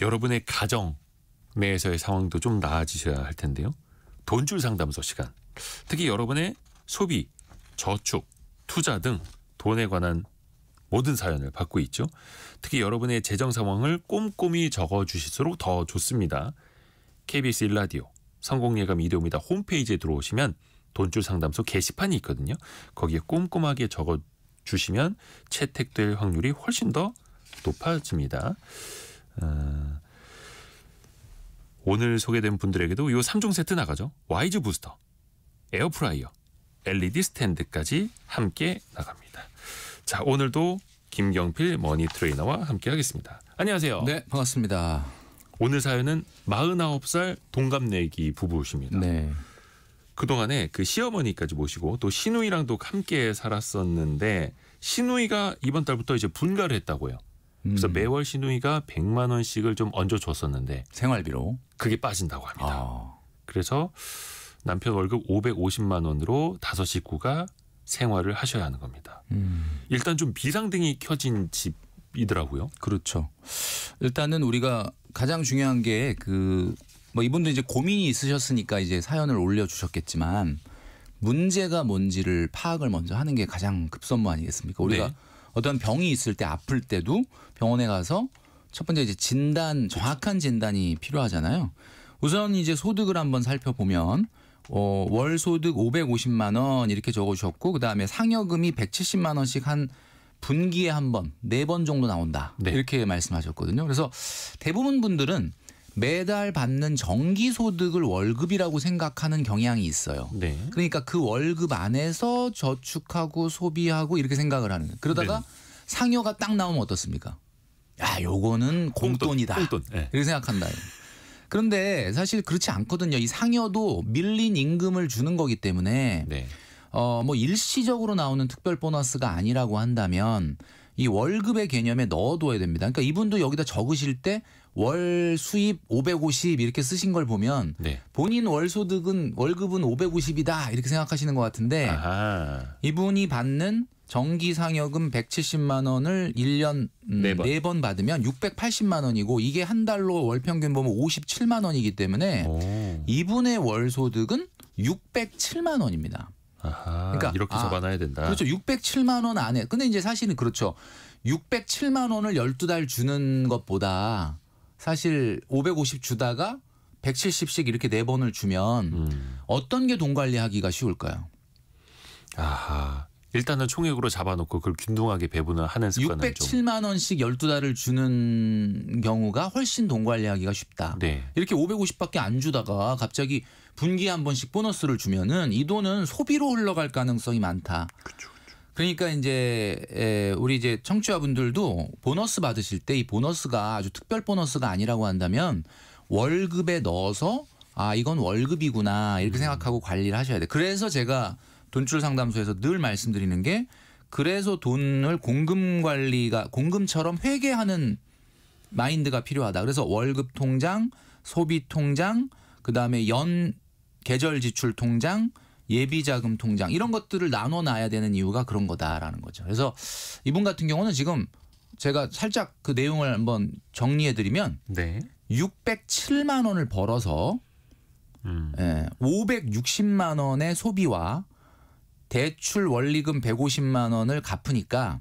여러분의 가정 내에서의 상황도 좀 나아지셔야 할 텐데요. 돈줄 상담소 시간. 특히 여러분의 소비, 저축, 투자 등 돈에 관한 모든 사연을 받고 있죠. 특히 여러분의 재정 상황을 꼼꼼히 적어주실수록 더 좋습니다. KBS 1라디오 성공예감 이대호입니다. 홈페이지에 들어오시면 돈줄 상담소 게시판이 있거든요. 거기에 꼼꼼하게 적어주시면 채택될 확률이 훨씬 더 높아집니다. 오늘 소개된 분들에게도 이 3종 세트 나가죠. 와이즈 부스터, 에어프라이어, LED 스탠드까지 함께 나갑니다. 자, 오늘도 김경필 머니 트레이너와 함께 하겠습니다. 안녕하세요. 네, 반갑습니다. 오늘 사연은 49살 동갑내기 부부십니다. 네. 그동안에 그 시어머니까지 모시고 또 시누이랑도 함께 살았었는데 시누이가 이번 달부터 이제 분가를 했다고요. 그래서 매월 시누이가 100만 원씩을 좀 얹어줬었는데 생활비로 그게 빠진다고 합니다. 그래서 남편 월급 550만 원으로 5 식구가 생활을 하셔야 하는 겁니다. 일단 좀 비상등이 켜진 집이더라고요. 그렇죠. 일단은 우리가 가장 중요한 게 뭐 이분도 이제 고민이 있으셨으니까 이제 사연을 올려주셨겠지만 문제가 뭔지를 파악을 먼저 하는 게 가장 급선무 아니겠습니까? 우리가 네. 어떤 병이 있을 때 아플 때도 병원에 가서 첫 번째 이제 진단, 정확한 진단이 필요하잖아요. 우선 이제 소득을 한번 살펴보면 월 소득 550만 원 이렇게 적어주셨고 그다음에 상여금이 170만 원씩 한 분기에 한 번, 4번 정도 나온다. 네. 이렇게 말씀하셨거든요. 그래서 대부분 분들은 매달 받는 정기소득을 월급이라고 생각하는 경향이 있어요. 네. 그러니까 그 월급 안에서 저축하고 소비하고 이렇게 생각을 하는 거예요. 그러다가 네. 상여가 딱 나오면 어떻습니까? 야, 요거는 공돈이다. 공돈. 네. 이렇게 생각한다. 그런데 사실 그렇지 않거든요. 이 상여도 밀린 임금을 주는 거기 때문에 네. 뭐 일시적으로 나오는 특별 보너스가 아니라고 한다면 이 월급의 개념에 넣어둬야 됩니다. 그러니까 이분도 여기다 적으실 때 월 수입 550 이렇게 쓰신 걸 보면 네. 본인 월급은 550이다 이렇게 생각하시는 것 같은데 아하. 이분이 받는 정기 상여금 170만 원을 1년 네 번. 4번 받으면 680만 원이고 이게 한 달로 월 평균 보면 57만 원이기 때문에 오. 이분의 월 소득은 607만 원입니다. 아하. 그러니까 이렇게 적어놔야 된다. 그렇죠. 607만 원 안에. 근데 이제 사실은 그렇죠. 607만 원을 12달 주는 것보다 사실 550 주다가 170씩 이렇게 4번을 주면 어떤 게 돈 관리하기가 쉬울까요? 아하. 일단은 총액으로 잡아놓고 그걸 균등하게 배분을 하는 습관을 좀. 607만 원씩 12달을 주는 경우가 훨씬 돈 관리하기가 쉽다. 네. 이렇게 550밖에 안 주다가 갑자기 분기에 한 번씩 보너스를 주면은 이 돈은 소비로 흘러갈 가능성이 많다. 그렇죠. 그러니까 이제 우리 이제 청취자분들도 보너스 받으실 때 이 보너스가 아주 특별 보너스가 아니라고 한다면 월급에 넣어서 아 이건 월급이구나 이렇게 생각하고 관리를 하셔야 돼. 그래서 제가 돈줄 상담소에서 늘 말씀드리는 게 그래서 돈을 공금처럼 회계하는 마인드가 필요하다. 그래서 월급 통장, 소비 통장, 그다음에 연 계절 지출 통장, 예비 자금 통장 이런 것들을 나눠 놔야 되는 이유가 그런 거다라는 거죠. 그래서 이분 같은 경우는 지금 제가 살짝 그 내용을 한번 정리해 드리면 네. 607만 원을 벌어서 560만 원의 소비와 대출 원리금 150만 원을 갚으니까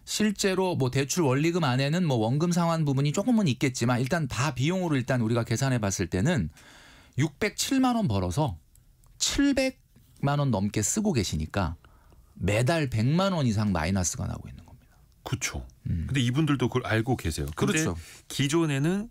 실제로 뭐 대출 원리금 안에는 뭐 원금 상환 부분이 조금은 있겠지만 일단 다 비용으로 일단 우리가 계산해 봤을 때는 607만 원 벌어서 700만 원 넘게 쓰고 계시니까 매달 100만 원 이상 마이너스가 나고 있는 겁니다. 그렇죠. 근데 이분들도 그걸 알고 계세요. 근데 그렇죠. 기존에는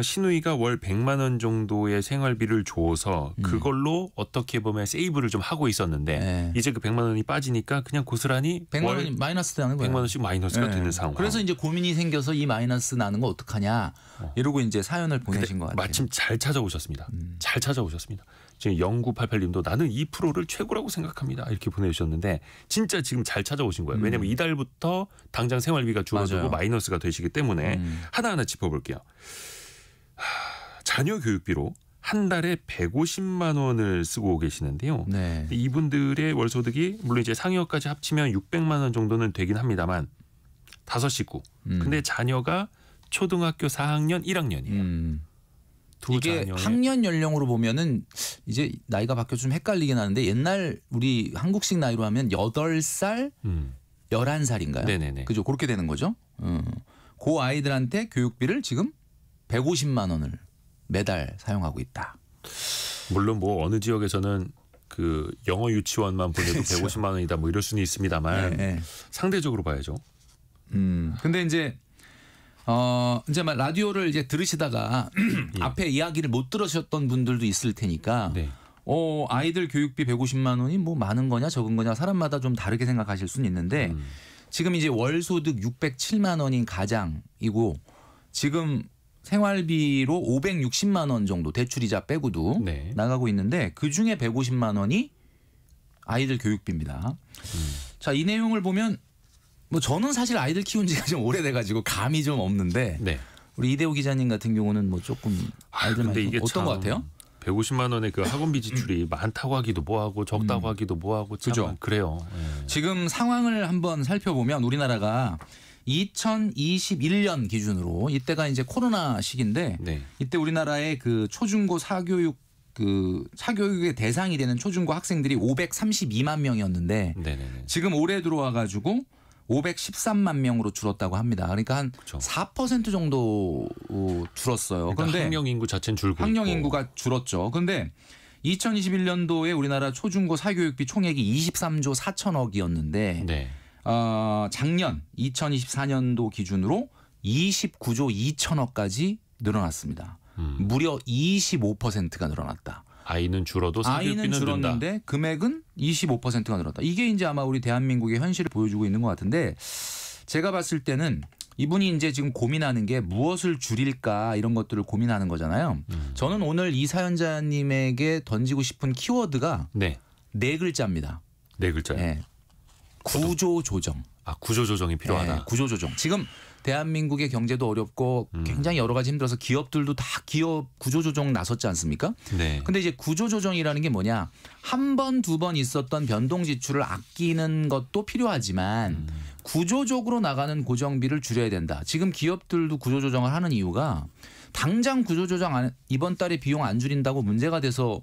시누이가 월 100만 원 정도의 생활비를 줘서 그걸로 어떻게 보면 세이브를 좀 하고 있었는데 네. 이제 그 100만 원이 빠지니까 그냥 고스란히 100만 월 원이 마이너스 되는 거예요. 100만 원씩 마이너스가 네. 되는 상황. 그래서 이제 고민이 생겨서 이 마이너스 나는 거 어떡하냐 이러고 이제 사연을 보내신 것 같아요. 마침 잘 찾아오셨습니다. 잘 찾아오셨습니다. 지금 0988님도 나는 2%를 최고라고 생각합니다. 이렇게 보내주셨는데 진짜 지금 잘 찾아오신 거예요. 왜냐하면 이달부터 당장 생활비가 주어지고 맞아요. 마이너스가 되시기 때문에 하나하나 짚어볼게요. 자녀 교육비로 한 달에 150만 원을 쓰고 계시는데요. 네. 이분들의 월 소득이 물론 이제 상여까지 합치면 600만 원 정도는 되긴 합니다만 5 식구. 근데 자녀가 초등학교 4학년 1학년이에요. 두 이게 자녀의 학년 연령으로 보면은 이제 나이가 바뀌어 좀 헷갈리긴 하는데 옛날 우리 한국식 나이로 하면 8살, 11살인가요? 네네네. 그죠? 그렇게 되는 거죠. 그 아이들한테 교육비를 지금 150만 원을 매달 사용하고 있다. 물론 뭐 어느 지역에서는 그 영어 유치원만 보내도 그렇죠. 150만 원이다 뭐 이럴 수는 있습니다만 네. 상대적으로 봐야죠. 근데 이제 막 라디오를 이제 들으시다가 앞에 이야기를 못 들으셨던 분들도 있을 테니까 네. 아이들 교육비 150만 원이 뭐 많은 거냐 적은 거냐 사람마다 좀 다르게 생각하실 수는 있는데 지금 이제 월 소득 607만 원인 가장이고 지금 생활비로 560만 원 정도 대출이자 빼고도 네. 나가고 있는데 그중에 150만 원이 아이들 교육비입니다. 자, 이 내용을 보면 뭐 저는 사실 아이들 키운 지가 좀 오래돼 가지고 감이 좀 없는데 네. 우리 이대호 기자님 같은 경우는 뭐 조금 아이들 근데 이게 어떤 것 같아요? 150만 원의 그 학원비 지출이 많다고 하기도 뭐하고 적다고 하기도 뭐하고 참 그죠. 그래요. 지금 상황을 한번 살펴보면 우리나라가 2021년 기준으로 이때가 이제 코로나 시기인데 네. 이때 우리나라의 그 초중고 사교육의 대상이 되는 초중고 학생들이 532만 명이었는데 네네네. 지금 올해 들어와 가지고 513만 명으로 줄었다고 합니다. 그러니까 한 그렇죠. 4% 정도 줄었어요. 그러니까 그런데 학령 인구 자체는 줄고 학령 있고. 인구가 줄었죠. 그런데 2021년도에 우리나라 초중고 사교육비 총액이 23조 4천억이었는데 네. 작년 2024년도 기준으로 29조 2천억까지 늘어났습니다. 무려 25%가 늘어났다. 아이는 줄어도 사교육비는 아이는 줄었는데 는다. 금액은 25%가 늘었다. 이게 이제 아마 우리 대한민국의 현실을 보여주고 있는 것 같은데 제가 봤을 때는 이분이 이제 지금 고민하는 게 무엇을 줄일까 이런 것들을 고민하는 거잖아요. 저는 오늘 이 사연자님에게 던지고 싶은 키워드가 네. 네 글자입니다. 네 글자요. 네. 구조 조정. 구조 조정이 필요하다. 네, 구조 조정. 지금 대한민국의 경제도 어렵고 굉장히 여러 가지 힘들어서 기업들도 다 기업 구조 조정 나섰지 않습니까? 네. 근데 이제 구조 조정이라는 게 뭐냐? 한 번, 두 번 있었던 변동 지출을 아끼는 것도 필요하지만 구조적으로 나가는 고정비를 줄여야 된다. 지금 기업들도 구조 조정을 하는 이유가 당장 구조 조정 이번 달에 비용 안 줄인다고 문제가 돼서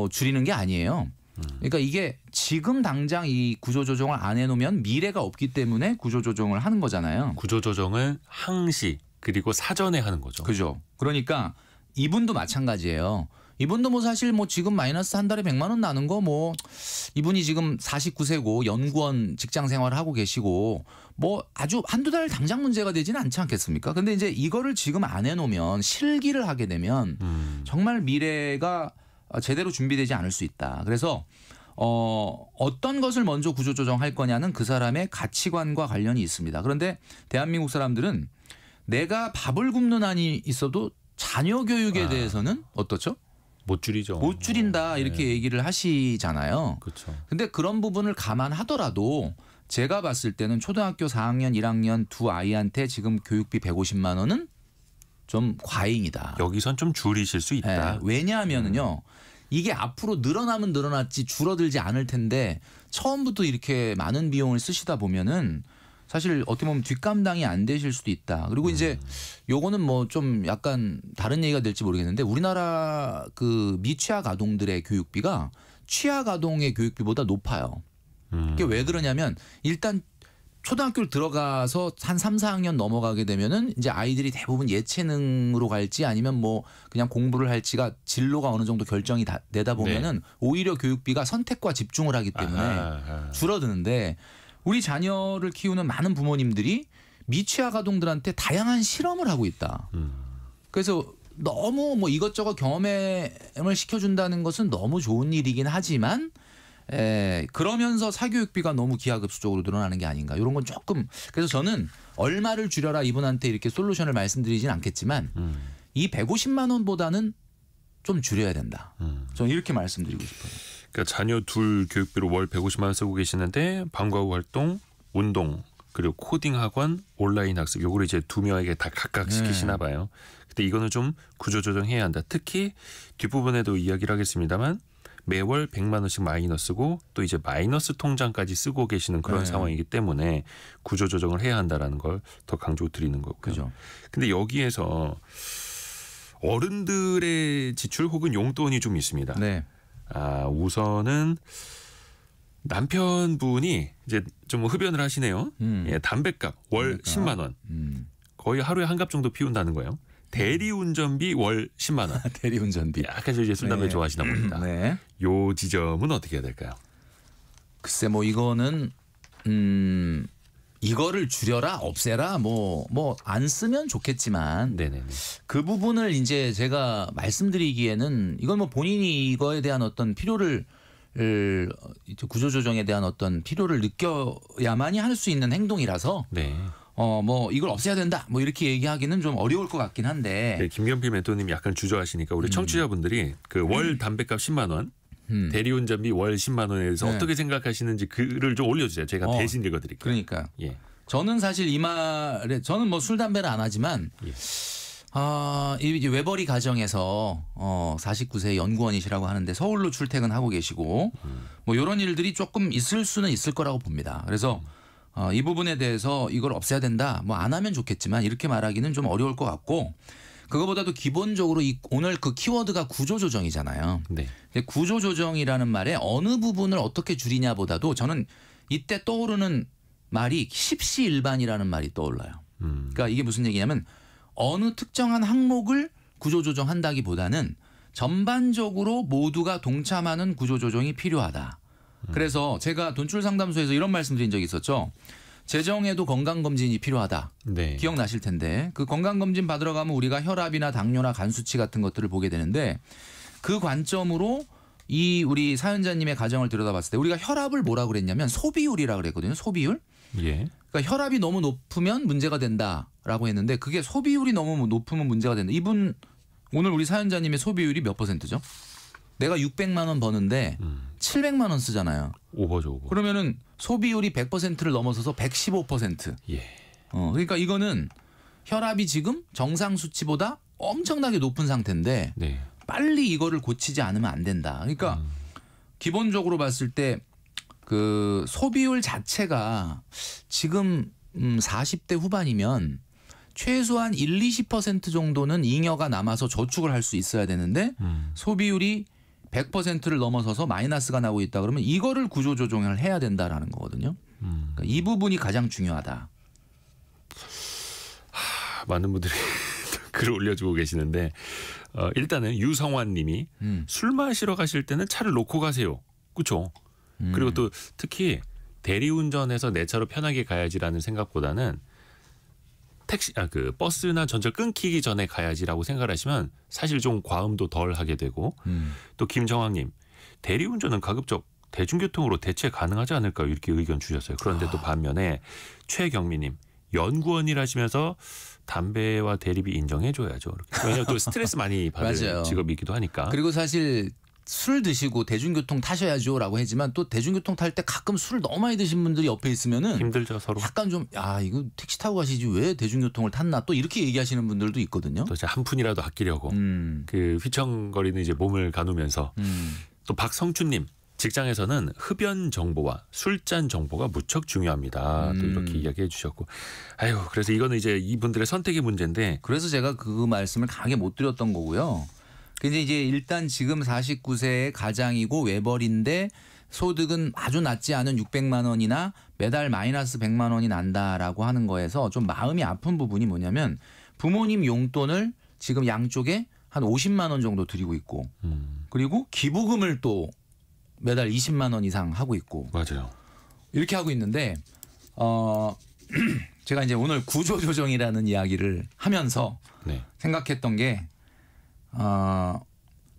줄이는 게 아니에요. 그러니까 이게 지금 당장 이 구조 조정을 안 해놓으면 미래가 없기 때문에 구조 조정을 하는 거잖아요. 구조 조정을 항시 그리고 사전에 하는 거죠. 그죠. 그러니까 이분도 마찬가지예요. 이분도 뭐 사실 뭐 지금 마이너스 한 달에 100만 원 나는 거 뭐 이분이 지금 49세고 연구원 직장 생활을 하고 계시고 뭐 아주 한두 달 당장 문제가 되지는 않지 않겠습니까? 근데 이제 이거를 지금 안 해놓으면 실기를 하게 되면 정말 미래가 제대로 준비되지 않을 수 있다. 그래서 어떤 것을 먼저 구조조정할 거냐는 그 사람의 가치관과 관련이 있습니다. 그런데 대한민국 사람들은 내가 밥을 굶는 한이 있어도 자녀 교육에 대해서는 어떻죠? 못 줄이죠. 못 줄인다 이렇게 얘기를 하시잖아요. 그렇죠. 근데 그런 부분을 감안하더라도 제가 봤을 때는 초등학교 4학년, 1학년 두 아이한테 지금 교육비 150만 원은 좀 과잉이다. 여기선 좀 줄이실 수 있다. 네, 왜냐하면은요. 이게 앞으로 늘어나면 늘어났지 줄어들지 않을 텐데 처음부터 이렇게 많은 비용을 쓰시다 보면은 사실 어떻게 보면 뒷감당이 안 되실 수도 있다. 그리고 이제 요거는 뭐 좀 약간 다른 얘기가 될지 모르겠는데 우리나라 그 미취학 아동들의 교육비가 취학 아동의 교육비보다 높아요. 이게 왜 그러냐면 일단 초등학교를 들어가서 한 3, 4학년 넘어가게 되면은 이제 아이들이 대부분 예체능으로 갈지 아니면 뭐 그냥 공부를 할지가 진로가 어느 정도 결정이 되다 보면은 오히려 교육비가 선택과 집중을 하기 때문에 줄어드는데 우리 자녀를 키우는 많은 부모님들이 미취학 아동들한테 다양한 실험을 하고 있다. 그래서 너무 뭐 이것저것 경험을 시켜준다는 것은 너무 좋은 일이긴 하지만 그러면서 사교육비가 너무 기하급수적으로 늘어나는 게 아닌가 이런 건 조금 그래서 저는 얼마를 줄여라 이분한테 이렇게 솔루션을 말씀드리진 않겠지만 이 150만 원보다는 좀 줄여야 된다. 저는 이렇게 말씀드리고 싶어요. 그러니까 자녀 둘 교육비로 월 150만 원 쓰고 계시는데 방과 후 활동, 운동 그리고 코딩 학원, 온라인 학습 요거를 이제 두 명에게 다 각각 시키시나 봐요. 근데 이거는 좀 구조조정해야 한다. 특히 뒷부분에도 이야기를 하겠습니다만 매월 100만 원씩 마이너스고 또 이제 마이너스 통장까지 쓰고 계시는 그런 네. 상황이기 때문에 구조조정을 해야 한다라는 걸 더 강조드리는 거고요. 그죠. 근데 여기에서 어른들의 지출 혹은 용돈이 좀 있습니다. 네. 우선은 남편분이 이제 좀 흡연을 하시네요. 예, 담배값 월 담배값. 10만 원. 음. 거의 하루에 한 갑 정도 피운다는 거예요. 대리운전비 월 10만 원. 대리운전비. 약간 저 이제 술 담배 네. 좋아하시나 봅니다. 네. 요 지점은 어떻게 해야 될까요? 글쎄 뭐 이거는 이거를 줄여라 없애라 뭐 안 쓰면 좋겠지만 네네네. 그 부분을 이제 제가 말씀드리기에는 이건 뭐 본인이 이거에 대한 어떤 필요를 구조조정에 대한 어떤 필요를 느껴야만이 할 수 있는 행동이라서 네. 뭐 이걸 없애야 된다 뭐 이렇게 얘기하기는 좀 어려울 것 같긴 한데 네, 김경필 멘토님 약간 주저하시니까 우리 청취자분들이 그 월 담배값 10만 원, 대리운전비 월 10만 원에 대해서 네. 어떻게 생각하시는지 글을 좀 올려주세요. 제가 대신 읽어드릴게요. 그러니까 예. 저는 사실 이 말에 저는 뭐 술 담배를 안 하지만 예. 이 외벌이 가정에서 49세 연구원이시라고 하는데 서울로 출퇴근하고 계시고 뭐 이런 일들이 조금 있을 수는 있을 거라고 봅니다. 그래서 이 부분에 대해서 이걸 없애야 된다. 뭐 안 하면 좋겠지만 이렇게 말하기는 좀 어려울 것 같고 그거보다도 기본적으로 오늘 그 키워드가 구조조정이잖아요. 네. 근데 구조조정이라는 말에 어느 부분을 어떻게 줄이냐보다도 저는 이때 떠오르는 말이 십시일반이라는 말이 떠올라요. 그러니까 이게 무슨 얘기냐면 어느 특정한 항목을 구조조정한다기보다는 전반적으로 모두가 동참하는 구조조정이 필요하다. 그래서 제가 돈줄 상담소에서 이런 말씀드린 적이 있었죠. 재정에도 건강검진이 필요하다. 네. 기억나실 텐데 그 건강검진 받으러 가면 우리가 혈압이나 당뇨나 간 수치 같은 것들을 보게 되는데 그 관점으로 이 우리 사연자님의 가정을 들여다봤을 때 우리가 혈압을 뭐라 그랬냐면 소비율이라고 그랬거든요. 소비율. 예. 그러니까 혈압이 너무 높으면 문제가 된다라고 했는데 그게 소비율이 너무 높으면 문제가 된다. 이분 오늘 우리 사연자님의 소비율이 몇 %죠? 내가 600만 원 버는데 700만 원 쓰잖아요. 오버죠, 오버. 그러면은 소비율이 100%를 넘어서서 115%. 예. 그러니까 이거는 혈압이 지금 정상 수치보다 엄청나게 높은 상태인데 네. 빨리 이거를 고치지 않으면 안 된다. 그러니까 기본적으로 봤을 때 그 소비율 자체가 지금 40대 후반이면 최소한 1, 20% 정도는 잉여가 남아서 저축을 할 수 있어야 되는데 소비율이 100%를 넘어서서 마이너스가 나고 있다 그러면 이거를 구조조정을 해야 된다라는 거거든요. 그러니까 이 부분이 가장 중요하다. 많은 분들이 글을 올려주고 계시는데 일단은 유성환 님이 술 마시러 가실 때는 차를 놓고 가세요. 그렇죠? 그리고 또 특히 대리운전해서 내 차로 편하게 가야지라는 생각보다는 그 버스나 전철 끊기기 전에 가야지라고 생각을 하시면 사실 좀 과음도 덜 하게 되고 또 김정학님 대리운전은 가급적 대중교통으로 대체 가능하지 않을까요? 이렇게 의견 주셨어요. 그런데 또 반면에 최경미님 연구원이라시면서 담배와 대리비 인정해줘야죠. 왜냐하면 또 스트레스 많이 받을 맞아요. 직업이기도 하니까. 그리고 사실 술 드시고 대중교통 타셔야죠라고 하지만 또 대중교통 탈 때 가끔 술을 너무 많이 드신 분들이 옆에 있으면은 힘들죠 서로. 약간 좀 이거 택시 타고 가시지 왜 대중교통을 탔나 또 이렇게 얘기하시는 분들도 있거든요. 또 이제 한 푼이라도 아끼려고 그 휘청거리는 이제 몸을 가누면서 또 박성춘님 직장에서는 흡연 정보와 술잔 정보가 무척 중요합니다. 또 이렇게 이야기해 주셨고, 아유 그래서 이거는 이제 이분들의 선택의 문제인데. 그래서 제가 그 말씀을 강하게 못 드렸던 거고요. 근데 이제 일단 지금 49세의 가장이고 외벌인데 소득은 아주 낮지 않은 600만 원이나 매달 마이너스 100만 원이 난다라고 하는 거에서 좀 마음이 아픈 부분이 뭐냐면 부모님 용돈을 지금 양쪽에 한 50만 원 정도 드리고 있고 그리고 기부금을 또 매달 20만 원 이상 하고 있고 맞아요. 이렇게 하고 있는데 제가 이제 오늘 구조조정이라는 이야기를 하면서 네. 생각했던 게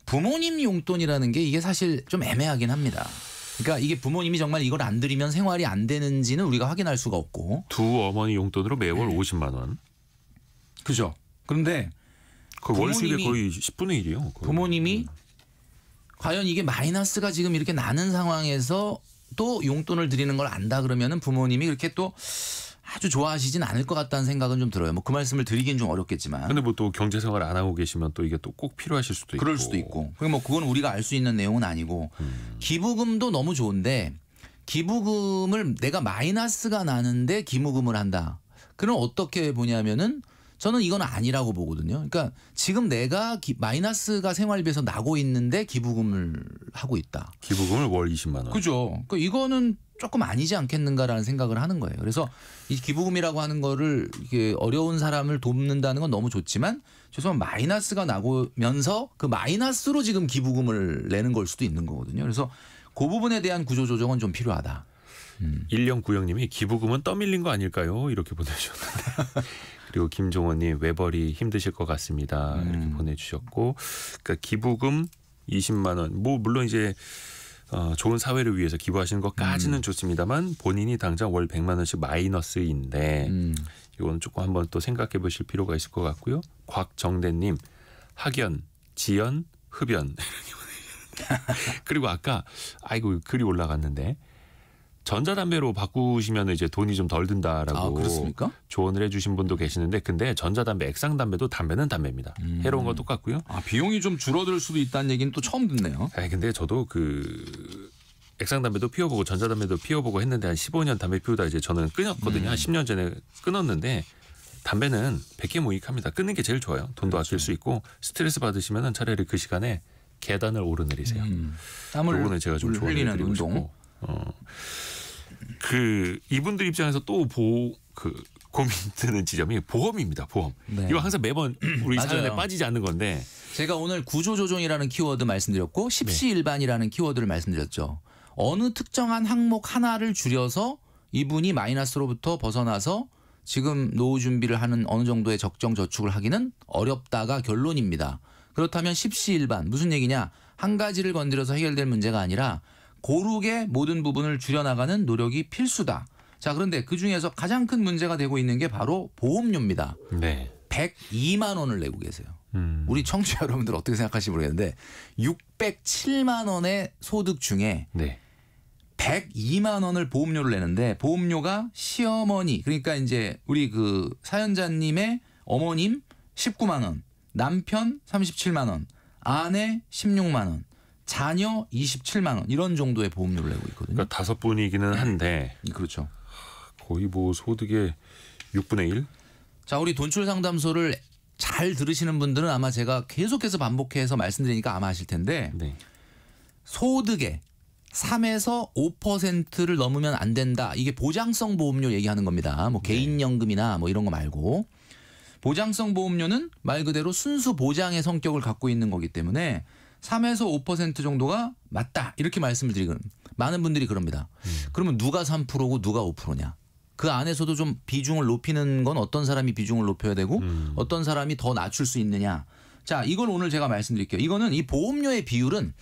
부모님 용돈이라는 게 이게 사실 좀 애매하긴 합니다. 그러니까 이게 부모님이 정말 이걸 안 드리면 생활이 안 되는지는 우리가 확인할 수가 없고. 두 어머니 용돈으로 매월 50만 원. 그죠. 그런데 그 월수입의 거의 10분의 1이요. 부모님이 과연 이게 마이너스가 지금 이렇게 나는 상황에서 또 용돈을 드리는 걸 안다 그러면은 부모님이 그렇게 또 아주 좋아하시진 않을 것 같다는 생각은 좀 들어요. 뭐 그 말씀을 드리긴 좀 어렵겠지만. 근데 뭐 또 경제생활 안 하고 계시면 또 이게 또 꼭 필요하실 수도 있고. 그럴 수도 있고. 그리고 뭐 그건 우리가 알 수 있는 내용은 아니고 기부금도 너무 좋은데 기부금을 내가 마이너스가 나는데 기부금을 한다. 그럼 어떻게 보냐면은 저는 이건 아니라고 보거든요. 그러니까 지금 내가 마이너스가 생활비에서 나고 있는데 기부금을 하고 있다. 기부금을 월 20만 원. 그죠. 그러니까 이거는 조금 아니지 않겠는가라는 생각을 하는 거예요. 그래서 이 기부금이라고 하는 거를 이게 어려운 사람을 돕는다는 건 너무 좋지만 죄송한 마이너스가 나고면서 그 마이너스로 지금 기부금을 내는 걸 수도 있는 거거든요. 그래서 그 부분에 대한 구조조정은 좀 필요하다. 1090님이 기부금은 떠밀린 거 아닐까요? 이렇게 보내주셨는데 그리고 김종원님 외벌이 힘드실 것 같습니다. 이렇게 보내주셨고 그러니까 기부금 20만 원. 뭐 물론 이제 좋은 사회를 위해서 기부하시는 것까지는 좋습니다만 본인이 당장 월 100만 원씩 마이너스인데 이건 조금 한번 또 생각해 보실 필요가 있을 것 같고요. 곽정대님 학연, 지연, 흡연 그리고 아까 아이고 글이 올라갔는데 전자담배로 바꾸시면 이제 돈이 좀 덜 든다라고 그렇습니까? 조언을 해주신 분도 계시는데 근데 전자담배, 액상담배도 담배는 담배입니다. 해로운 건 똑같고요. 비용이 좀 줄어들 수도 있다는 얘기는 또 처음 듣네요. 근데 저도 그 액상담배도 피워보고 전자담배도 피워보고 했는데 한 15년 담배 피우다 이제 저는 끊었거든요. 한 10년 전에 끊었는데 담배는 100개 무익합니다. 끊는 게 제일 좋아요. 돈도 아낄 수 있고 스트레스 받으시면 차라리 그 시간에 계단을 오르내리세요. 요거는 제가 좀 조언을 드리고 싶고. 그 이분들 입장에서 또 고민 드는 지점이 보험입니다. 보험. 네. 이거 항상 매번 우리 맞아요. 사연에 빠지지 않는 건데 제가 오늘 구조조정이라는 키워드 말씀드렸고 십시일반이라는 키워드를 말씀드렸죠. 어느 특정한 항목 하나를 줄여서 이분이 마이너스로부터 벗어나서 지금 노후 준비를 하는 어느 정도의 적정 저축을 하기는 어렵다가 결론입니다. 그렇다면 십시일반 무슨 얘기냐? 한 가지를 건드려서 해결될 문제가 아니라 고르게 모든 부분을 줄여나가는 노력이 필수다. 자, 그런데 그중에서 가장 큰 문제가 되고 있는 게 바로 보험료입니다. 네. 102만 원을 내고 계세요. 우리 청취자 여러분들 어떻게 생각하실지 모르겠는데 607만 원의 소득 중에 네. 102만 원을 보험료를 내는데 보험료가 시어머니 그러니까 이제 우리 그 사연자님의 어머님 19만 원, 남편 37만 원, 아내 16만 원, 자녀 27만 원 이런 정도의 보험료를 내고 있거든요. 그러니까 5분이기는 한데 그렇죠. 거의 뭐 소득의 6분의 1? 자, 우리 돈출 상담소를 잘 들으시는 분들은 아마 제가 계속해서 반복해서 말씀드리니까 아마 아실 텐데 네. 소득의 3에서 5%를 넘으면 안 된다. 이게 보장성 보험료 얘기하는 겁니다. 뭐 개인연금이나 뭐 이런 거 말고 보장성 보험료는 말 그대로 순수 보장의 성격을 갖고 있는 거기 때문에 3에서 5% 정도가 맞다. 이렇게 말씀을 드리거든요. 많은 분들이 그럽니다. 그러면 누가 3%고 누가 5%냐. 그 안에서도 좀 비중을 높이는 건 어떤 사람이 비중을 높여야 되고 어떤 사람이 더 낮출 수 있느냐. 자, 이걸 오늘 제가 말씀드릴게요. 이거는 이 보험료의 비율은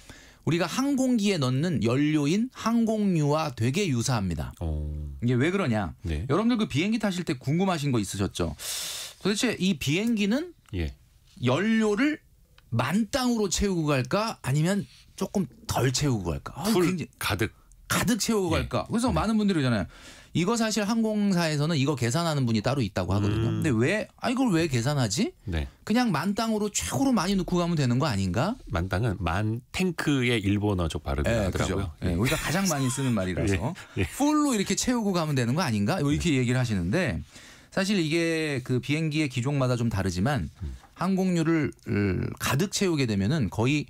우리가 항공기에 넣는 연료인 항공유와 되게 유사합니다. 이게 왜 그러냐. 네. 여러분들 그 비행기 타실 때 궁금하신 거 있으셨죠. 도대체 이 비행기는 예. 연료를 만땅으로 채우고 갈까 아니면 조금 덜 채우고 갈까. 풀 굉장히 가득 채우고 갈까. 그래서 많은 분들이 그러잖아요. 이거 사실 항공사에서는 이거 계산하는 분이 따로 있다고 하거든요. 근데 왜 이걸 왜 계산하지? 네. 그냥 만땅으로 최고로 많이 넣고 가면 되는 거 아닌가? 만땅은 만 탱크의 일본어적 발음이 하더라고요. 그렇죠. 우리가 가장 많이 쓰는 말이라서 풀로 이렇게 채우고 가면 되는 거 아닌가? 이렇게 얘기를 하시는데 사실 이게 그 비행기의 기종마다 좀 다르지만 항공유를 가득 채우게 되면은 거의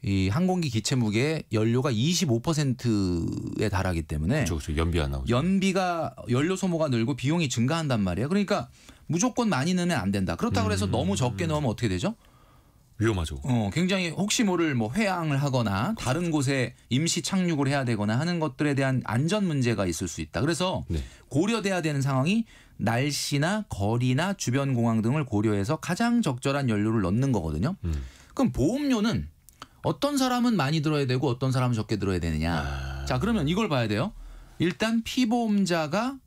이 항공기 기체 무게의 연료가 25%에 달하기 때문에 그렇죠. 연비 안 나오죠. 연비가 연료 소모가 늘고 비용이 증가한단 말이에요. 그러니까 무조건 많이 넣으면 안 된다. 그렇다고 해서 너무 적게 넣으면 어떻게 되죠? 위험하죠. 굉장히 혹시 모를 뭐 회항을 하거나 다른 곳에 임시 착륙을 해야 되거나 하는 것들에 대한 안전 문제가 있을 수 있다. 그래서 네. 고려돼야 되는 상황이 날씨나 거리나 주변 공항 등을 고려해서 가장 적절한 연료를 넣는 거거든요. 그럼 보험료는 어떤 사람은 많이 들어야 되고 어떤 사람은 적게 들어야 되느냐. 자, 그러면 이걸 봐야 돼요. 일단 피보험자가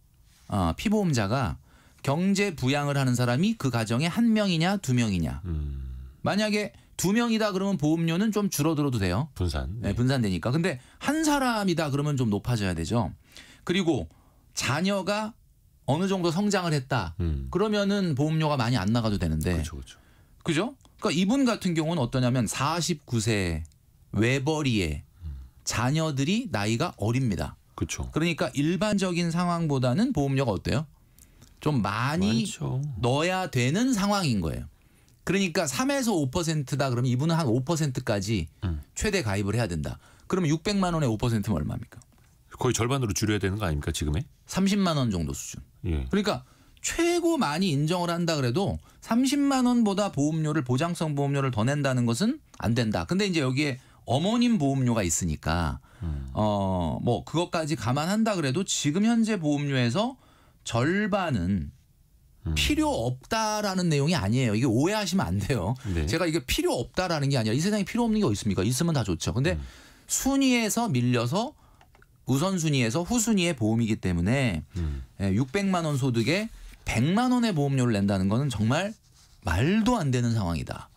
경제 부양을 하는 사람이 그 가정에 한 명이냐 두 명이냐. 만약에 두 명이다 그러면 보험료는 좀 줄어들어도 돼요. 분산. 네, 분산되니까. 근데 한 사람이다 그러면 좀 높아져야 되죠. 그리고 자녀가 어느 정도 성장을 했다. 그러면은 보험료가 많이 안 나가도 되는데. 그렇죠, 그렇죠. 그죠? 그러니까 이분 같은 경우는 어떠냐면 49세 외벌이에 자녀들이 나이가 어립니다. 그렇죠. 그러니까 일반적인 상황보다는 보험료가 어때요? 좀 많이 많죠. 넣어야 되는 상황인 거예요. 그러니까 3에서 5%다 그러면 이분은 한 5%까지 최대 가입을 해야 된다. 그러면 600만 원에 5%면 얼마입니까? 거의 절반으로 줄여야 되는 거 아닙니까 지금에? 30만 원 정도 수준. 예. 그러니까 최고 많이 인정을 한다 그래도 30만 원보다 보험료를 보장성 보험료를 더 낸다는 것은 안 된다. 근데 이제 여기에 어머님 보험료가 있으니까 뭐 그것까지 감안한다 그래도 지금 현재 보험료에서 절반은 필요 없다라는 내용이 아니에요. 이게 오해하시면 안 돼요. 네. 제가 이게 필요 없다라는 게 아니라 이 세상에 필요 없는 게 어디 있습니까? 있으면 다 좋죠. 근데 순위에서 밀려서 우선순위에서 후순위의 보험이기 때문에 600만 원 소득에 100만 원의 보험료를 낸다는 거는 정말 말도 안 되는 상황이다.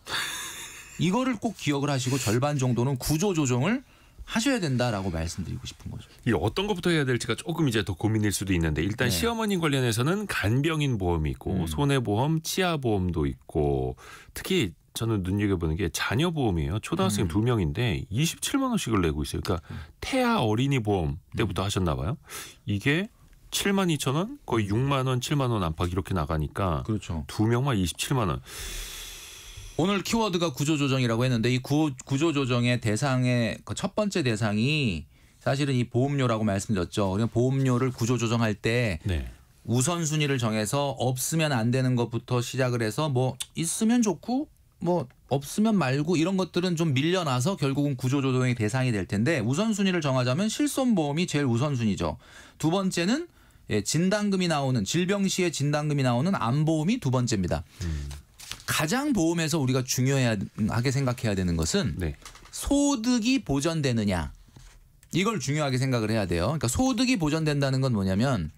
이거를 꼭 기억을 하시고 절반 정도는 구조 조정을 하셔야 된다라고 말씀드리고 싶은 거죠. 이 어떤 것부터 해야 될지가 조금 이제 더 고민일 수도 있는데 일단 네. 시어머님 관련해서는 간병인 보험이 있고 손해보험, 치아보험도 있고 특히 저는 눈여겨보는 게 자녀 보험이에요. 초등학생 2명인데 27만 원씩을 내고 있어요. 그러니까 태아 어린이 보험 때부터 하셨나 봐요. 이게 7만 2천 원, 거의 6만 원, 7만 원 안팎 이렇게 나가니까 그렇죠. 2명만 27만 원. 오늘 키워드가 구조조정이라고 했는데 이 구조조정의 대상의 그 첫 번째 대상이 사실은 이 보험료라고 말씀드렸죠. 그냥 보험료를 구조조정할 때 네. 우선순위를 정해서 없으면 안 되는 것부터 시작을 해서 뭐 있으면 좋고 뭐 없으면 말고 이런 것들은 좀 밀려나서 결국은 구조조정의 대상이 될 텐데 우선순위를 정하자면 실손보험이 제일 우선순위죠. 두 번째는 진단금이 나오는 질병 시에 진단금이 나오는 암보험이 두 번째입니다. 가장 보험에서 우리가 중요하게 생각해야 되는 것은 네. 소득이 보전되느냐. 이걸 중요하게 생각을 해야 돼요. 그러니까 소득이 보전된다는 건 뭐냐면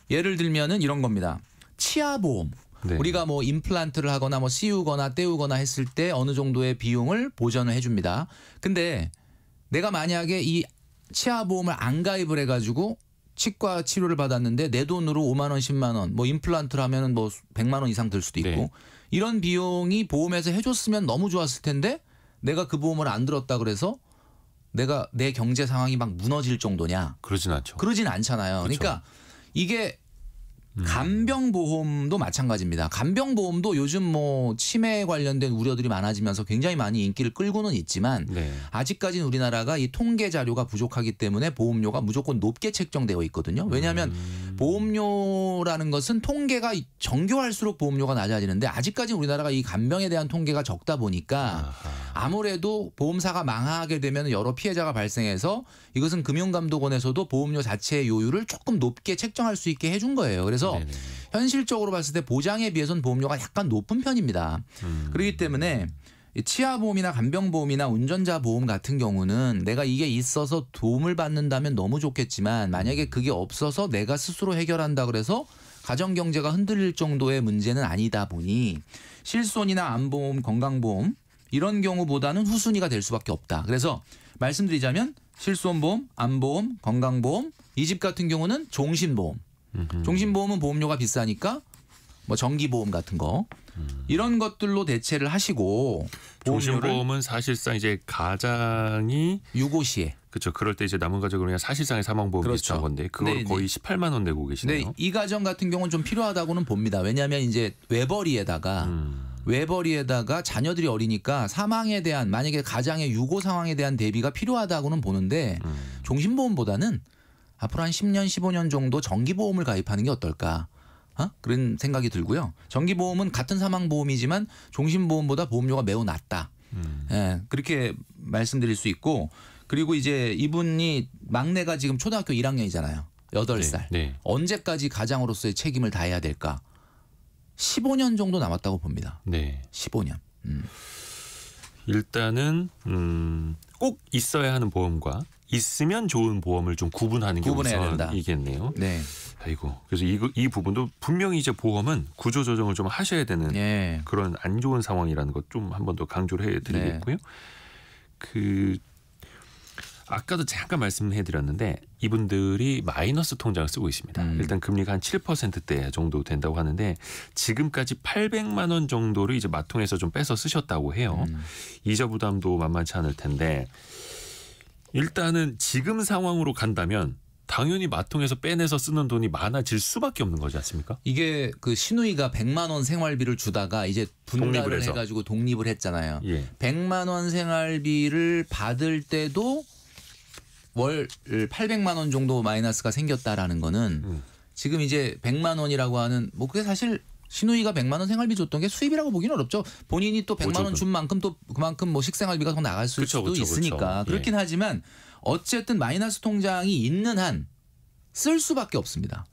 예를 들면은 이런 겁니다. 치아보험. 네. 우리가 뭐 임플란트를 하거나 뭐 씌우거나 떼우거나 했을 때 어느 정도의 비용을 보전을 해줍니다. 근데 내가 만약에 이 치아보험을 안 가입을 해가지고 치과 치료를 받았는데 내 돈으로 5만 원, 10만 원, 뭐 임플란트를 하면은 뭐 100만 원 이상 들 수도 있고 네. 이런 비용이 보험에서 해줬으면 너무 좋았을 텐데 내가 그 보험을 안 들었다 그래서 내가 내 경제 상황이 막 무너질 정도냐? 그러진 않죠. 그러진 않잖아요. 그렇죠. 그러니까 이게 간병보험도 마찬가지입니다. 간병보험도 요즘 뭐 치매 관련된 우려들이 많아지면서 굉장히 많이 인기를 끌고는 있지만 네. 아직까지는 우리나라가 이 통계 자료가 부족하기 때문에 보험료가 무조건 높게 책정되어 있거든요. 왜냐하면 보험료라는 것은 통계가 정교할수록 보험료가 낮아지는데 아직까지 우리나라가 이 간병에 대한 통계가 적다 보니까 아무래도 보험사가 망하게 되면 여러 피해자가 발생해서 이것은 금융감독원에서도 보험료 자체의 요율을 조금 높게 책정할 수 있게 해준 거예요. 그래서 네네. 현실적으로 봤을 때 보장에 비해서는 보험료가 약간 높은 편입니다. 그렇기 때문에 치아보험이나 간병보험이나 운전자 보험 같은 경우는 내가 이게 있어서 도움을 받는다면 너무 좋겠지만 만약에 그게 없어서 내가 스스로 해결한다 그래서 가정경제가 흔들릴 정도의 문제는 아니다 보니 실손이나 암보험, 건강보험 이런 경우보다는 후순위가 될 수밖에 없다. 그래서 말씀드리자면 실손보험, 암보험, 건강보험 이 집 같은 경우는 종신보험. 종신보험은 보험료가 비싸니까 뭐 정기보험 같은 거 이런 것들로 대체를 하시고 종신보험은 사실상 이제 가장이 유고 시에 그렇죠. 그럴 때 이제 남은 가족을 그냥 사실상의 사망보험 그렇죠. 비슷한 건데 그걸 네, 거의 18만 원 내고 계시네요. 네, 이 가정 같은 경우는 좀 필요하다고는 봅니다. 왜냐하면 이제 외벌이에다가 자녀들이 어리니까 사망에 대한 만약에 가장의 유고 상황에 대한 대비가 필요하다고는 보는데 종신보험보다는 앞으로 한 10년, 15년 정도 정기보험을 가입하는 게 어떨까? 그런 생각이 들고요. 정기보험은 같은 사망보험이지만 종신보험보다 보험료가 매우 낮다. 예, 그렇게 말씀드릴 수 있고 그리고 이제 이분이 막내가 지금 초등학교 1학년이잖아요. 8살. 네. 언제까지 가장으로서의 책임을 다해야 될까? 15년 정도 남았다고 봅니다. 네. 15년. 일단은 꼭 있어야 하는 보험과 있으면 좋은 보험을 좀 구분하는 게 구분해야 된다. 우선이겠네요. 네. 아이고 그래서 이 부분도 분명히 이제 보험은 구조 조정을 좀 하셔야 되는 예. 그런 안 좋은 상황이라는 것 좀 한 번 더 강조를 해드리겠고요. 그 아까도 잠깐 말씀해드렸는데 이분들이 마이너스 통장을 쓰고 있습니다. 일단 금리가 한 7%대 정도 된다고 하는데 지금까지 800만 원 정도를 이제 마통에서 좀 빼서 쓰셨다고 해요. 이자 부담도 만만치 않을 텐데 일단은 지금 상황으로 간다면 당연히 마통에서 빼내서 쓰는 돈이 많아질 수밖에 없는 거지 않습니까? 이게 그 신우이가 100만 원 생활비를 주다가 이제 분할을 해가지고 독립을 했잖아요. 예. 100만 원 생활비를 받을 때도 월 800만 원 정도 마이너스가 생겼다라는 거는 지금 이제 100만 원이라고 하는 뭐 그게 사실 신우이가 100만 원 생활비 줬던 게 수입이라고 보기는 어렵죠. 본인이 또 100만 원 준 만큼 또 그만큼 뭐 식생활비가 더 나갈 수도 있으니까. 그렇긴 예. 하지만 어쨌든 마이너스 통장이 있는 한 쓸 수밖에 없습니다.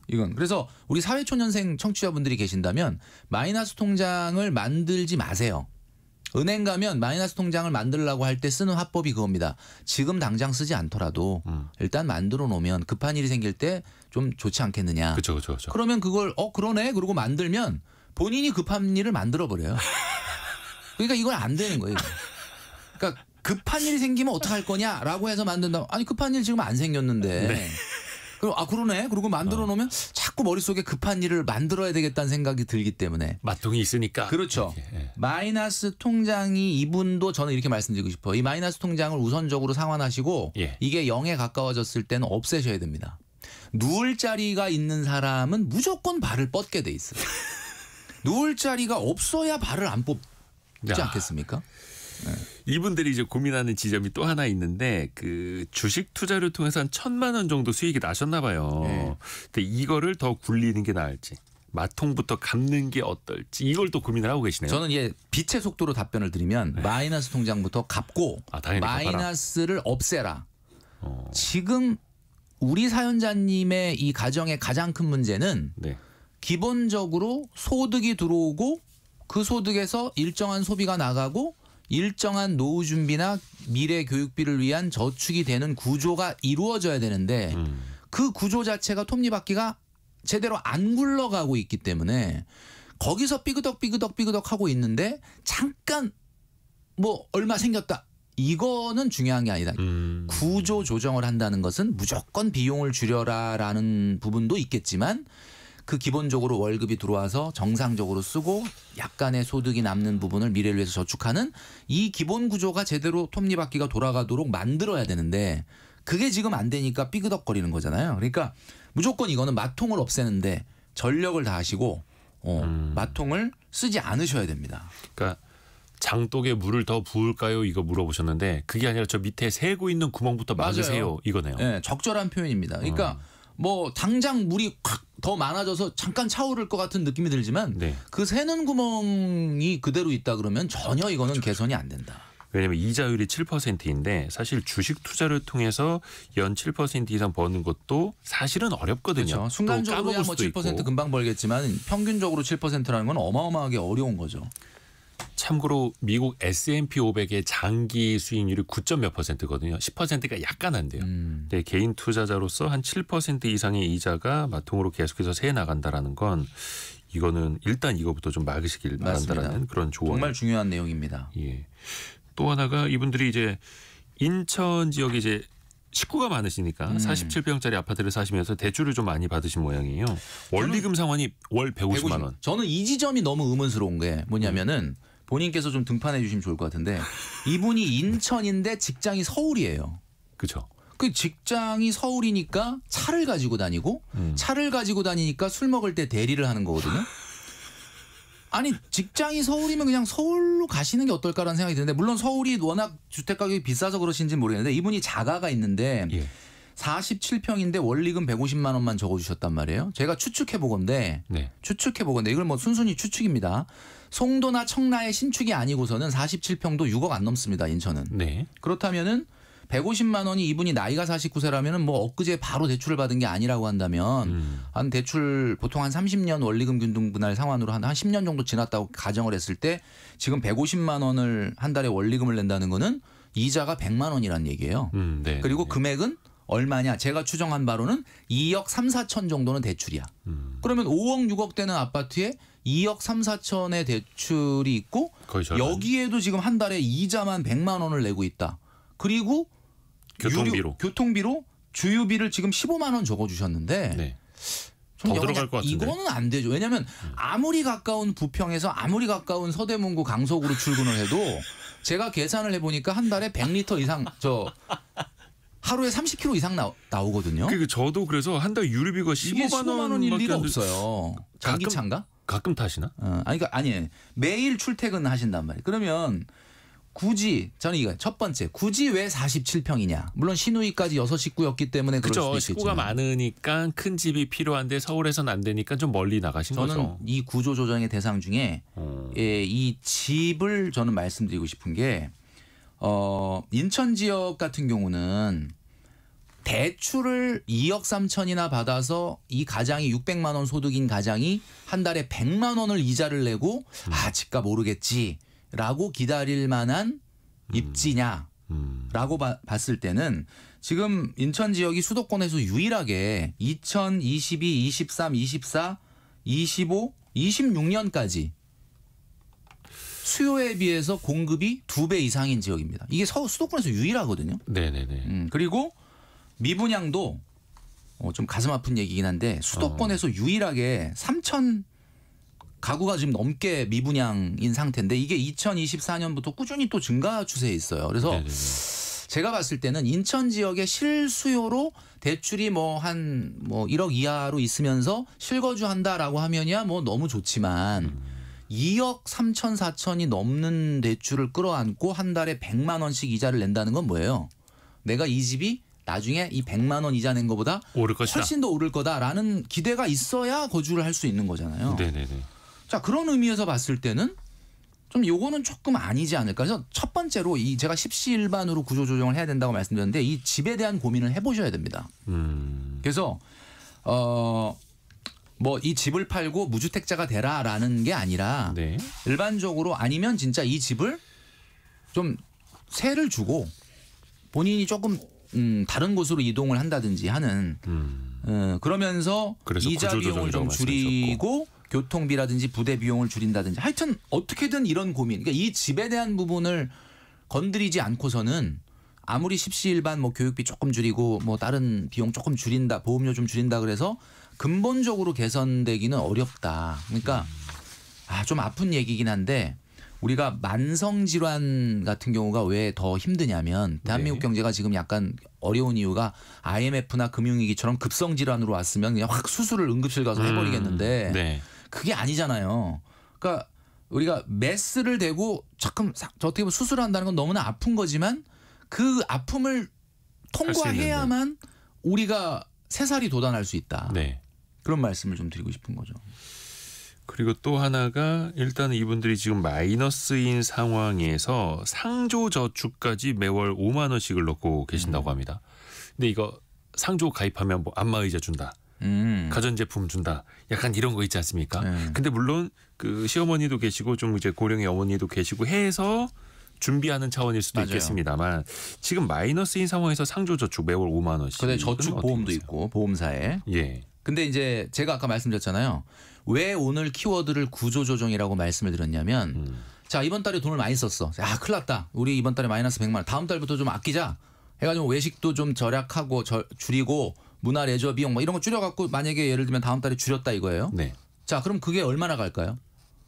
이건 그래서 우리 사회초년생 청취자분들이 계신다면 마이너스 통장을 만들지 마세요. 은행 가면 마이너스 통장을 만들려고 할 때 쓰는 화법이 그겁니다. 지금 당장 쓰지 않더라도 일단 만들어 놓으면 급한 일이 생길 때 좀 좋지 않겠느냐. 그렇죠. 그러면 그걸 그러네 그러고 만들면 본인이 급한 일을 만들어 버려요. 그러니까 이건 안 되는 거예요. 그러니까 급한 일이 생기면 어떡할 거냐라고 해서 만든다. 아니 급한 일 지금 안 생겼는데. 네. 그러네. 그리고 만들어 놓으면 자꾸 머릿속에 급한 일을 만들어야 되겠다는 생각이 들기 때문에. 마통이 있으니까. 그렇죠. 이렇게, 예. 마이너스 통장이 이분도 저는 이렇게 말씀드리고 싶어요. 이 마이너스 통장을 우선적으로 상환하시고 예. 이게 0에 가까워졌을 때는 없애셔야 됩니다. 누울 자리가 있는 사람은 무조건 발을 뻗게 돼 있어요. 누울 자리가 없어야 발을 안 뽑지 않겠습니까? 이분들이 이제 고민하는 지점이 또 하나 있는데 그 주식 투자를 통해서 한 1,000만 원 정도 수익이 나셨나 봐요. 네. 근데 이거를 더 굴리는 게 나을지 마통부터 갚는 게 어떨지 이걸 또 고민을 하고 계시네요. 저는 빛의 속도로 답변을 드리면 마이너스 통장부터 갚고 당연히 마이너스를 없애라. 지금 우리 사연자님의 이 가정의 가장 큰 문제는 네. 기본적으로 소득이 들어오고 그 소득에서 일정한 소비가 나가고 일정한 노후 준비나 미래 교육비를 위한 저축이 되는 구조가 이루어져야 되는데 그 구조 자체가 톱니바퀴가 제대로 안 굴러가고 있기 때문에 거기서 삐그덕 하고 있는데 잠깐 뭐 얼마 생겼다. 이거는 중요한 게 아니다. 구조 조정을 한다는 것은 무조건 비용을 줄여라라는 부분도 있겠지만 그 기본적으로 월급이 들어와서 정상적으로 쓰고 약간의 소득이 남는 부분을 미래를 위해서 저축하는 이 기본 구조가 제대로 톱니바퀴가 돌아가도록 만들어야 되는데 그게 지금 안 되니까 삐그덕거리는 거잖아요. 그러니까 무조건 이거는 마통을 없애는데 전력을 다하시고 마통을 쓰지 않으셔야 됩니다. 그러니까 장독에 물을 더 부을까요? 이거 물어보셨는데 그게 아니라 저 밑에 새고 있는 구멍부터 막으세요. 맞아요. 이거네요. 네, 적절한 표현입니다. 그러니까 뭐 당장 물이 확 더 많아져서 잠깐 차오를 것 같은 느낌이 들지만 네. 그 새는 구멍이 그대로 있다 그러면 전혀 이거는 개선이 안 된다. 왜냐하면 이자율이 7%인데 사실 주식 투자를 통해서 연 7% 이상 버는 것도 사실은 어렵거든요. 그렇죠. 순간적으로야 뭐 수도 7% 있고. 금방 벌겠지만 평균적으로 7%라는 건 어마어마하게 어려운 거죠. 참고로 미국 S&P 500의 장기 수익률이 9. 몇 %거든요. 10%가 약간 안 돼요. 근데 개인 투자자로서 한 7% 이상의 이자가 마통으로 계속해서 새 나간다라는 건 이거는 일단 이거부터 좀 막으시길 바란다라는 맞습니다. 그런 조언. 정말 중요한 내용입니다. 예. 또 하나가 이분들이 이제 인천 지역에 이제 식구가 많으시니까 47평짜리 아파트를 사시면서 대출을 좀 많이 받으신 모양이에요. 원리금 상환이 월 150만 원. 저는 이 지점이 너무 의문스러운 게 뭐냐면은 본인께서 좀 등판해 주시면 좋을 것 같은데 이분이 인천인데 직장이 서울이에요. 그렇죠. 그 직장이 서울이니까 차를 가지고 다니고 차를 가지고 다니니까 술 먹을 때 대리를 하는 거거든요. 아니 직장이 서울이면 그냥 서울로 가시는 게 어떨까라는 생각이 드는데 물론 서울이 워낙 주택 가격이 비싸서 그러신지는 모르겠는데 이분이 자가가 있는데 예. 47평인데 원리금 150만 원만 적어주셨단 말이에요. 제가 추측해 보건데 네. 이걸 뭐 순순히 추측입니다. 송도나 청라의 신축이 아니고서는 47평도 6억 안 넘습니다. 인천은. 네. 그렇다면은 150만 원이 이분이 나이가 49세라면은 뭐 엊그제 바로 대출을 받은 게 아니라고 한다면 한 대출 보통 한 30년 원리금 균등 분할 상환으로 한 10년 정도 지났다고 가정을 했을 때 지금 150만 원을 한 달에 원리금을 낸다는 거는 이자가 100만 원이란 얘기예요. 네. 그리고 금액은 얼마냐? 제가 추정한 바로는 2억 3, 4천 정도는 대출이야. 그러면 5억 6억 되는 아파트에 2억 3, 4천의 대출이 있고 거의 절반. 여기에도 지금 한 달에 이자만 100만 원을 내고 있다. 그리고 교통비로 주유비를 지금 15만 원 적어주셨는데 네. 좀 더 들어갈 것 같은데. 이거는 안 되죠. 왜냐하면 아무리 가까운 부평에서 아무리 가까운 서대문구 강속으로 출근을 해도 제가 계산을 해보니까 한 달에 100리터 이상 하루에 30km 이상 나오거든요. 그러니까 저도 그래서 한 달 유류비가 이게 15만 원일 리가 안 돼. 없어요. 전기차인가? 가끔 타시나? 아니 매일 출퇴근 하신단 말이에요. 그러면 굳이 저는 이거 첫 번째 굳이 왜 47평이냐? 물론 시누이까지 6식구였기 때문에 그럴 수도 그렇죠. 있겠지만 식구가 많으니까 큰 집이 필요한데 서울에서는 안 되니까 좀 멀리 나가신 저는 거죠. 이 구조 조정의 대상 중에 이 집을 저는 말씀드리고 싶은 게 인천 지역 같은 경우는 대출을 2억 3천이나 받아서 이 가장이 600만 원 소득인 가장이 한 달에 100만 원을 이자를 내고 집값 오르겠지라고 기다릴 만한 입지냐라고 봤을 때는 지금 인천 지역이 수도권에서 유일하게 2022, 23, 24, 25, 26년까지 수요에 비해서 공급이 2배 이상인 지역입니다. 이게 수도권에서 유일하거든요. 네네네. 그리고 미분양도 좀 가슴 아픈 얘기긴 한데 수도권에서 유일하게 3천 가구가 지금 넘게 미분양인 상태인데 이게 2024년부터 꾸준히 또 증가 추세에 있어요. 그래서 네네네. 제가 봤을 때는 인천 지역의 실수요로 대출이 한 1억 이하로 있으면서 실거주한다라고 하면야 너무 좋지만 2억 3천 4천이 넘는 대출을 끌어안고 한 달에 100만 원씩 이자를 낸다는 건 뭐예요? 내가 이 집이 나중에 이 100만 원 이자 낸 것보다 오를 것이다. 훨씬 더 오를 거다라는 기대가 있어야 거주를 할 수 있는 거잖아요. 네네네. 자, 그런 의미에서 봤을 때는 좀 요거는 조금 아니지 않을까. 그래서 첫 번째로 제가 십시일반으로 구조조정을 해야 된다고 말씀드렸는데 이 집에 대한 고민을 해보셔야 됩니다. 그래서 이 집을 팔고 무주택자가 되라라는 게 아니라 네. 일반적으로 아니면 진짜 이 집을 좀 세를 주고 본인이 조금 다른 곳으로 이동을 한다든지 하는 그러면서 이자 비용을 좀 줄이고 교통비라든지 부대 비용을 줄인다든지 하여튼 어떻게든 이런 고민. 그러니까 이 집에 대한 부분을 건드리지 않고서는 아무리 십시일반 교육비 조금 줄이고 다른 비용 조금 줄인다, 보험료 좀 줄인다 그래서 근본적으로 개선되기는 어렵다. 그러니까 좀 아픈 얘기긴 한데 우리가 만성 질환 같은 경우가 왜 더 힘드냐면 대한민국 경제가 지금 약간 어려운 이유가 IMF나 금융위기처럼 급성 질환으로 왔으면 그냥 확 수술을 응급실 가서 해버리겠는데 네. 그게 아니잖아요. 그러니까 우리가 메스를 대고 잠깐 어떻게 보면 수술을 한다는 건 너무나 아픈 거지만 그 아픔을 통과해야만 우리가 새살이 돋아날 수 있다. 네. 그런 말씀을 좀 드리고 싶은 거죠. 그리고 또 하나가 일단 이분들이 지금 마이너스인 상황에서 상조저축까지 매월 5만 원씩을 넣고 계신다고 합니다. 근데 이거 상조 가입하면 안마의자 준다. 가전제품 준다. 약간 이런 거 있지 않습니까? 근데 물론 그 시어머니도 계시고 좀 이제 고령의 어머니도 계시고 해서 준비하는 차원일 수도 맞아요. 있겠습니다만 지금 마이너스인 상황에서 상조저축 매월 5만 원씩. 근데 저축 보험도 있고 보험사에. 예. 근데 이제 제가 아까 말씀드렸잖아요. 왜 오늘 키워드를 구조조정이라고 말씀을 드렸냐면 자 이번 달에 돈을 많이 썼어. 큰일 났다. 우리 이번 달에 마이너스 100만 원. 다음 달부터 좀 아끼자. 해가지고 외식도 좀 절약하고 줄이고 문화 레저 비용 이런 거 줄여갖고 만약에 예를 들면 다음 달에 줄였다 이거예요. 네. 자 그럼 그게 얼마나 갈까요?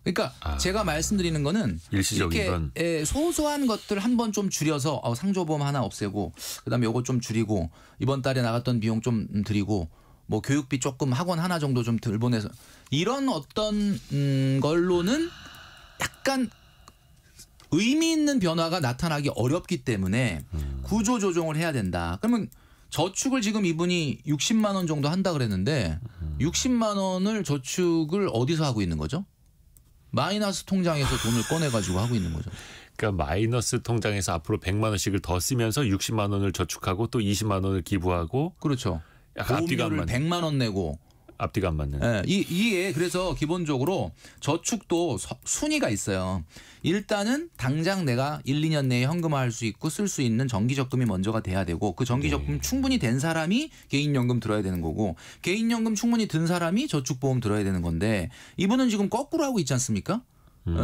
그러니까 제가 말씀드리는 거는 일시적인 이렇게 소소한 것들 한번 좀 줄여서 상조보험 하나 없애고 그다음에 요거 좀 줄이고 이번 달에 나갔던 비용 좀 드리고 교육비 조금 학원 하나 정도 좀 덜 보내서 이런 어떤 걸로는 약간 의미 있는 변화가 나타나기 어렵기 때문에 구조 조정을 해야 된다. 그러면 저축을 지금 이분이 60만 원 정도 한다 그랬는데 60만 원을 저축을 어디서 하고 있는 거죠? 마이너스 통장에서 돈을 꺼내가지고 하고 있는 거죠. 그러니까 마이너스 통장에서 앞으로 100만 원씩을 더 쓰면서 60만 원을 저축하고 또 20만 원을 기부하고. 그렇죠. 약간 앞뒤가 안 보험료를 맞는. 100만 원 내고. 앞뒤가 안 맞는. 네, 이게 그래서 기본적으로 저축도 순위가 있어요. 일단은 당장 내가 1, 2년 내에 현금화할 수 있고 쓸 수 있는 정기적금이 먼저가 돼야 되고 그 정기적금 충분히 된 사람이 개인연금 들어야 되는 거고 개인연금 충분히 든 사람이 저축보험 들어야 되는 건데 이분은 지금 거꾸로 하고 있지 않습니까?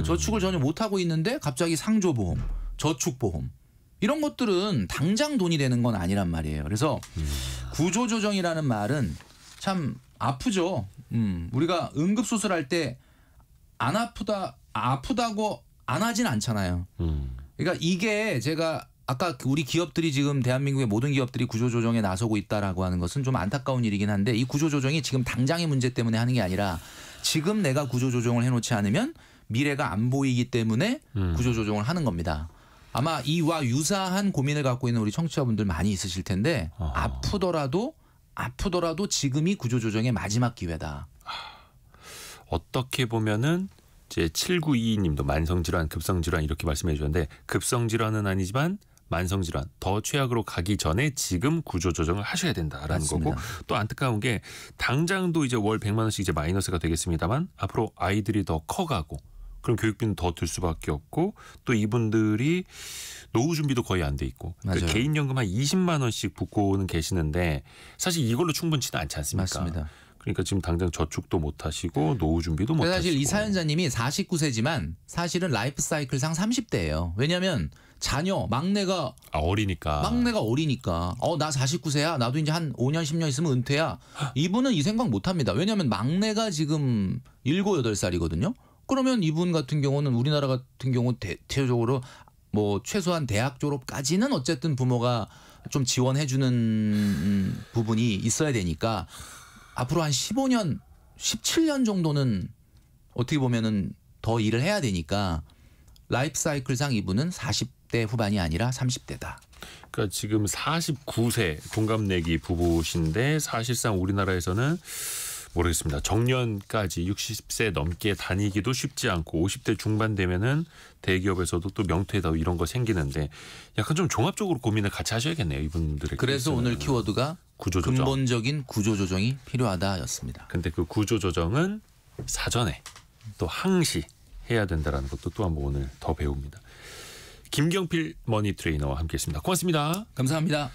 저축을 전혀 못하고 있는데 갑자기 상조보험, 저축보험 이런 것들은 당장 돈이 되는 건 아니란 말이에요. 그래서 구조조정이라는 말은 참 아프죠. 우리가 응급수술할 때 안 아프다고 안 하진 않잖아요. 그러니까 이게 제가 아까 우리 기업들이 지금 대한민국의 모든 기업들이 구조조정에 나서고 있다라고 하는 것은 좀 안타까운 일이긴 한데 이 구조조정이 지금 당장의 문제 때문에 하는 게 아니라 지금 내가 구조조정을 해놓지 않으면 미래가 안 보이기 때문에 구조조정을 하는 겁니다. 아마 이와 유사한 고민을 갖고 있는 우리 청취자분들 많이 있으실 텐데 아프더라도 지금이 구조조정의 마지막 기회다. 어떻게 보면은 이제 7922님도 만성질환, 급성질환 이렇게 말씀해 주셨는데 급성질환은 아니지만 만성질환 더 최악으로 가기 전에 지금 구조조정을 하셔야 된다라는 맞습니다. 거고 또 안타까운 게 당장도 이제 월 100만 원씩 이제 마이너스가 되겠습니다만 앞으로 아이들이 더 커가고 그럼 교육비는 더 들 수밖에 없고 또 이분들이 노후 준비도 거의 안 돼 있고 그러니까 맞아요. 개인연금 한 20만 원씩 붓고는 계시는데 사실 이걸로 충분치는 않지 않습니까? 맞습니다. 그러니까 지금 당장 저축도 못 하시고 노후 준비도 못 하시고. 사실 이 사연자님이 49세지만 사실은 라이프 사이클상 30대예요. 왜냐하면 자녀 막내가 어리니까. 나 49세야. 나도 이제 한 5년 10년 있으면 은퇴야. 이분은 이 생각 못 합니다. 왜냐하면 막내가 지금 7, 8살이거든요. 그러면 이분 같은 경우는 우리나라 같은 경우 대체적으로 뭐 최소한 대학 졸업까지는 어쨌든 부모가 좀 지원해 주는 부분이 있어야 되니까 앞으로 한 15년, 17년 정도는 어떻게 보면은 더 일을 해야 되니까 라이프 사이클상 이분은 40대 후반이 아니라 30대다. 그러니까 지금 49세 동갑내기 부부신데 사실상 우리나라에서는 모르겠습니다. 정년까지 60세 넘게 다니기도 쉽지 않고 50대 중반 되면은 대기업에서도 또 명퇴다 이런 거 생기는데 약간 좀 종합적으로 고민을 같이 하셔야겠네요. 이분들의. 그래서 오늘 키워드가 구조조정. 근본적인 구조조정이 필요하다였습니다. 근데 그 구조조정은 사전에 또 항시 해야 된다는 것도 또 한번 오늘 더 배웁니다. 김경필 머니 트레이너와 함께했습니다. 고맙습니다. 감사합니다.